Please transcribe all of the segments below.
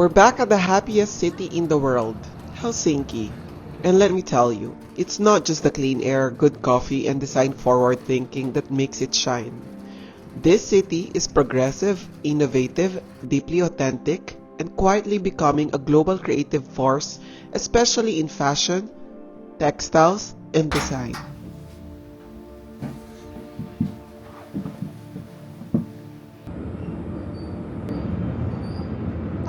We're back at the happiest city in the world, Helsinki. And let me tell you, it's not just the clean air, good coffee, and design-forward thinking that makes it shine. This city is progressive, innovative, deeply authentic, and quietly becoming a global creative force, especially in fashion, textiles, and design.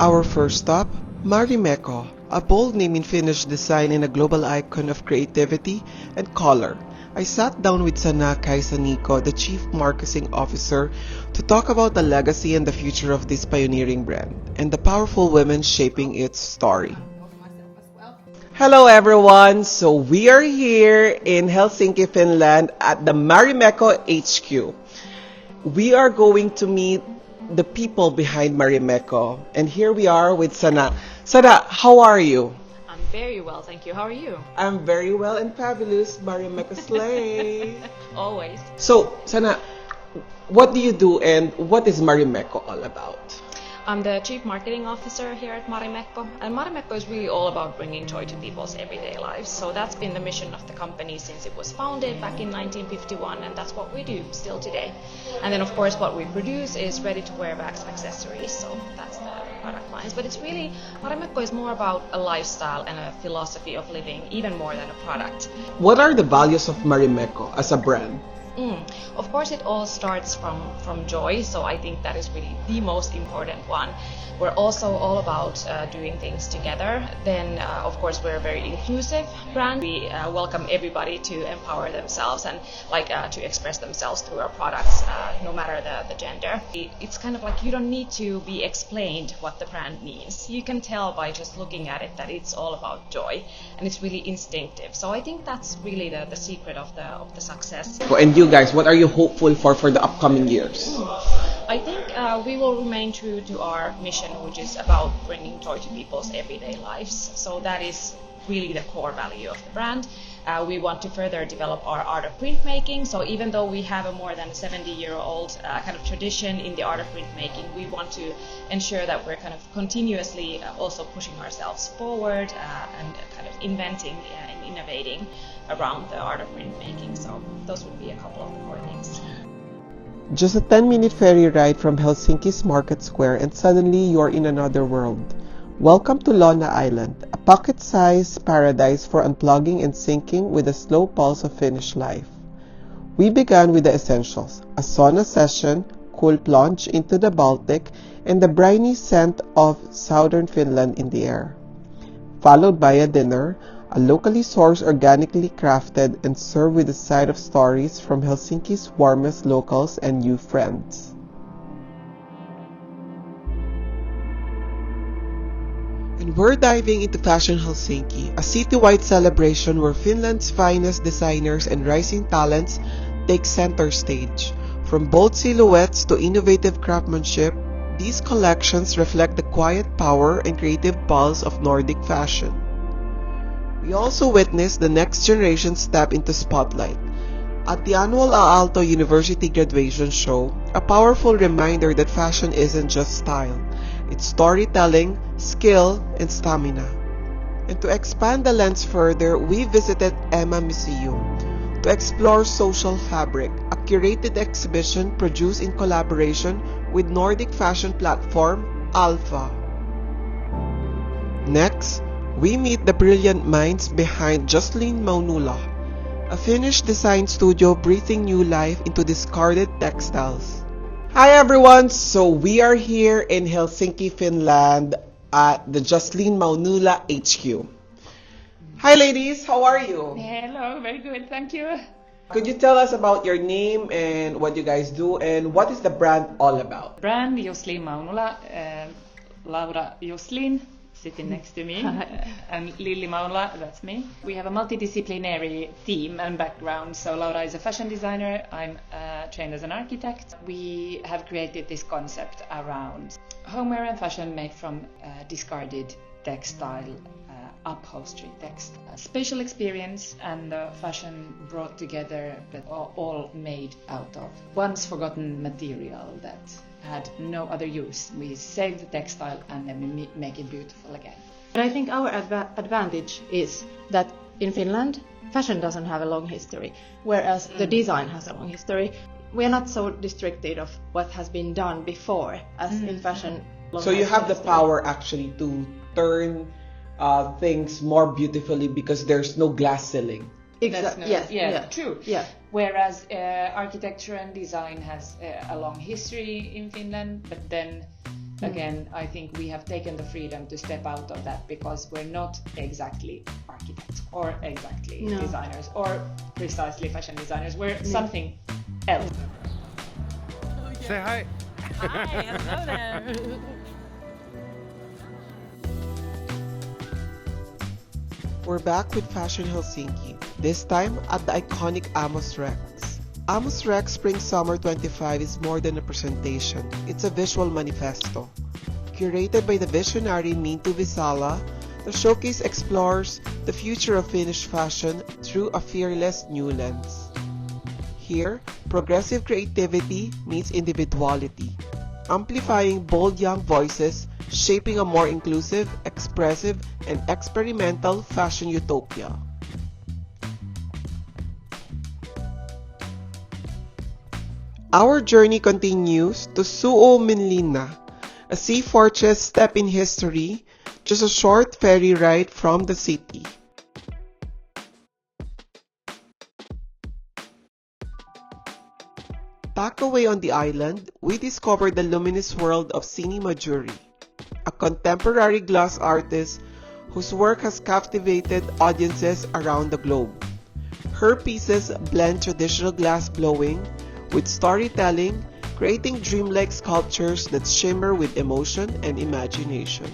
Our first stop, Marimekko, a bold name in Finnish design and a global icon of creativity and color. I sat down with Sana Kaisaniko, the Chief Marketing Officer, to talk about the legacy and the future of this pioneering brand and the powerful women shaping its story. Hello everyone! So we are here in Helsinki, Finland at the Marimekko HQ. We are going to meet the people behind Marimekko, and here we are with Sana. Sana, how are you? I'm very well, thank you. How are you? I'm very well and fabulous, Marimekko Slay. Always. So, Sana, what do you do and what is Marimekko all about? I'm the Chief Marketing Officer here at Marimekko, and Marimekko is really all about bringing joy to people's everyday lives. So that's been the mission of the company since it was founded back in 1951, and that's what we do still today. And then of course what we produce is ready-to-wear bags and accessories, so that's the product lines. But it's really, Marimekko is more about a lifestyle and a philosophy of living, even more than a product. What are the values of Marimekko as a brand? Of course, it all starts from joy, so I think that is really the most important one. We're also all about doing things together. Then, of course, we're a very inclusive brand. We welcome everybody to empower themselves and to express themselves through our products, no matter the gender. It's kind of like you don't need to be explained what the brand means. You can tell by just looking at it that it's all about joy, and it's really instinctive. So I think that's really the secret of the success. And you guys, what are you hopeful for the upcoming years? I think we will remain true to our mission, which is about bringing joy to people's everyday lives. So that is really the core value of the brand. We want to further develop our art of printmaking. So even though we have a more than 70-year-old kind of tradition in the art of printmaking, we want to ensure that we're kind of continuously also pushing ourselves forward and kind of inventing and innovating around the art of printmaking. So those would be a couple of the core things. Just a 10-minute ferry ride from Helsinki's Market Square and suddenly you're in another world. Welcome to Lonna Island, a pocket-sized paradise for unplugging and syncing with the slow pulse of Finnish life. We began with the essentials, a sauna session, cool plunge into the Baltic, and the briny scent of southern Finland in the air. Followed by a dinner, a locally sourced, organically crafted, and served with a side of stories from Helsinki's warmest locals and new friends. And we're diving into Fashion Helsinki, a citywide celebration where Finland's finest designers and rising talents take center stage. From bold silhouettes to innovative craftsmanship, these collections reflect the quiet power and creative pulse of Nordic fashion. We also witnessed the next generation step into spotlight. At the annual Aalto University graduation show, a powerful reminder that fashion isn't just style, it's storytelling, skill, and stamina. And to expand the lens further, we visited Emma Museum to explore social fabric, a curated exhibition produced in collaboration with Nordic fashion platform Alpha. Next, we meet the brilliant minds behind Jocelyne Maunula, a Finnish design studio breathing new life into discarded textiles. Hi everyone! So we are here in Helsinki, Finland at the Jocelyne Maunula HQ. Hi ladies, how are you? Hello, very good, thank you. Could you tell us about your name and what you guys do and what is the brand all about? Brand Jocelyne Maunula, Laura Jocelyne sitting next to me, and Lilli Maunula, that's me. We have a multidisciplinary team and background. So Laura is a fashion designer, I'm trained as an architect. We have created this concept around homeware and fashion made from discarded textile, upholstery text. A spatial experience and fashion brought together, but all made out of once forgotten material that had no other use. We save the textile and then we make it beautiful again. And I think our advantage is that in Finland, fashion doesn't have a long history, whereas the design has a long history. We are not so restricted of what has been done before as in fashion. So you have the power actually to turn things more beautifully because there's no glass ceiling. Exactly. Yeah, true. Yeah. Whereas architecture and design has a long history in Finland, but then again, I think we have taken the freedom to step out of that because we're not exactly architects or exactly designers or precisely fashion designers. We're something else. Say hi. Hi, hello there. We're back with Fashion Helsinki, this time at the iconic Amos Rex. Amos Rex Spring Summer 25 is more than a presentation, it's a visual manifesto. Curated by the visionary Minttu Visala, the showcase explores the future of Finnish fashion through a fearless new lens. Here, progressive creativity meets individuality, amplifying bold young voices, shaping a more inclusive, expressive, and experimental fashion utopia. Our journey continues to Suomenlinna, a sea fortress step in history, just a short ferry ride from the city. Tucked away on the island, we discover the luminous world of Sini Majuri, a contemporary glass artist whose work has captivated audiences around the globe. Her pieces blend traditional glass blowing with storytelling, creating dreamlike sculptures that shimmer with emotion and imagination.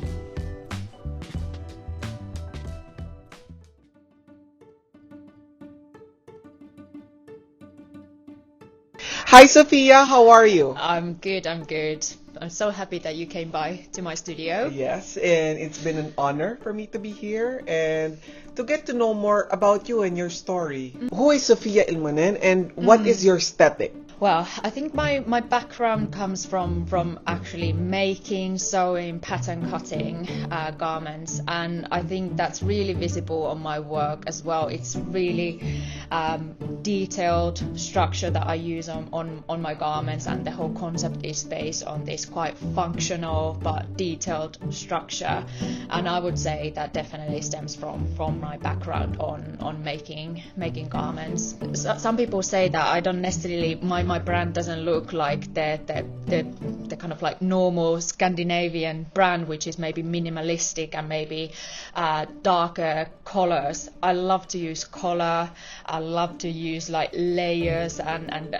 Hi Sophia, how are you? I'm good. I'm so happy that you came by to my studio. Yes, and it's been an honor for me to be here and to get to know more about you and your story. Who is Sophia Ilmanen and what is your aesthetic? Well, I think my background comes from actually making, sewing, pattern cutting garments, and I think that's really visible on my work as well. It's really detailed structure that I use on my garments, and the whole concept is based on this quite functional but detailed structure. And I would say that definitely stems from my background on making garments. Some people say that I don't necessarily my brand doesn't look like the kind of like normal Scandinavian brand, which is maybe minimalistic and maybe darker colors. I love to use color. I love to use like layers and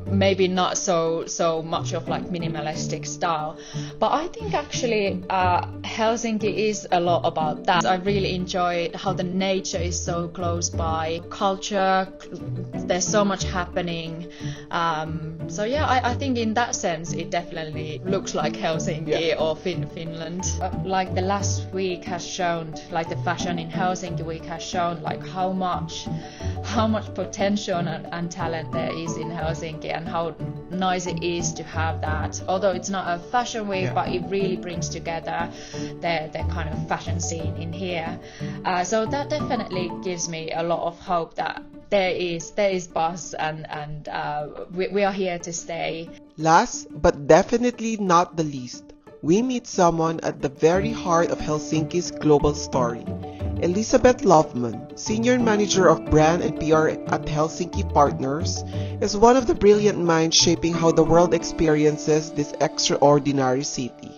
maybe not so much of like minimalistic style. But I think actually Helsinki is a lot about that. I really enjoy how the nature is so close by, culture, there's so much happening. So yeah, I think in that sense it definitely looks like Helsinki or Finland. Like the last week has shown, like the fashion in Helsinki week has shown like how much potential and talent there is in Helsinki, and how nice it is to have that. Although it's not a fashion week, but it really brings together the kind of fashion scene in here. So that definitely gives me a lot of hope that there is buzz and we are here to stay. Last but definitely not the least, we meet someone at the very heart of Helsinki's global story. Elizabeth Loveman, Senior Manager of Brand and PR at Helsinki Partners, is one of the brilliant minds shaping how the world experiences this extraordinary city.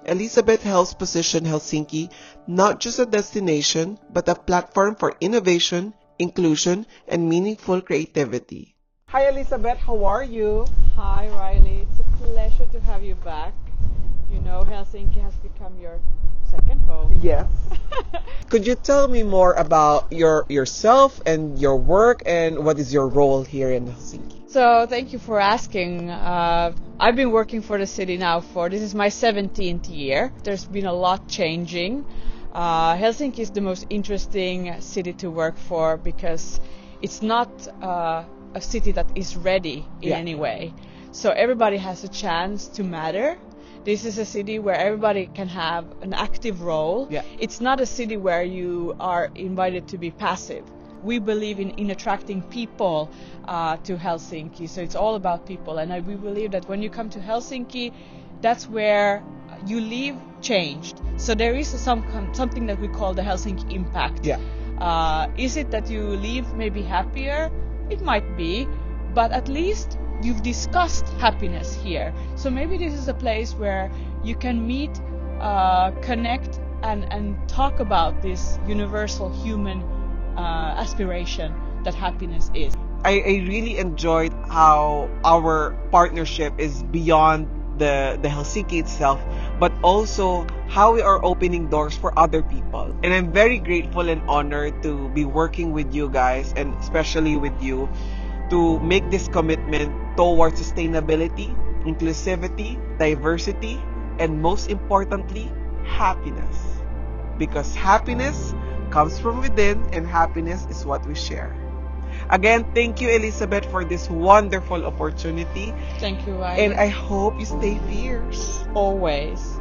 Elizabeth helps position Helsinki not just a destination, but a platform for innovation, inclusion, and meaningful creativity. Hi Elizabeth, how are you? Hi Rylé, it's a pleasure to have you back. You know, Helsinki has become your second home. Yes. Could you tell me more about yourself and your work and what is your role here in Helsinki? So thank you for asking. I've been working for the city now this is my 17th year. There's been a lot changing. Helsinki is the most interesting city to work for because it's not a city that is ready in any way. so everybody has a chance to matter. This is a city where everybody can have an active role. Yeah. It's not a city where you are invited to be passive. We believe in attracting people to Helsinki, so it's all about people. And we believe that when you come to Helsinki, that's where you leave changed. So there is something that we call the Helsinki impact. Yeah. Is it that you leave maybe happier? It might be, but at least you've discussed happiness here. So maybe this is a place where you can meet, connect, and talk about this universal human aspiration that happiness is. I really enjoyed how our partnership is beyond the Helsinki itself, but also how we are opening doors for other people. And I'm very grateful and honored to be working with you guys, and especially with you, to make this commitment towards sustainability, inclusivity, diversity, and most importantly, happiness. Because happiness comes from within, and happiness is what we share. Again, thank you, Elizabeth, for this wonderful opportunity. Thank you, Ryan. And I hope you stay fierce. Always.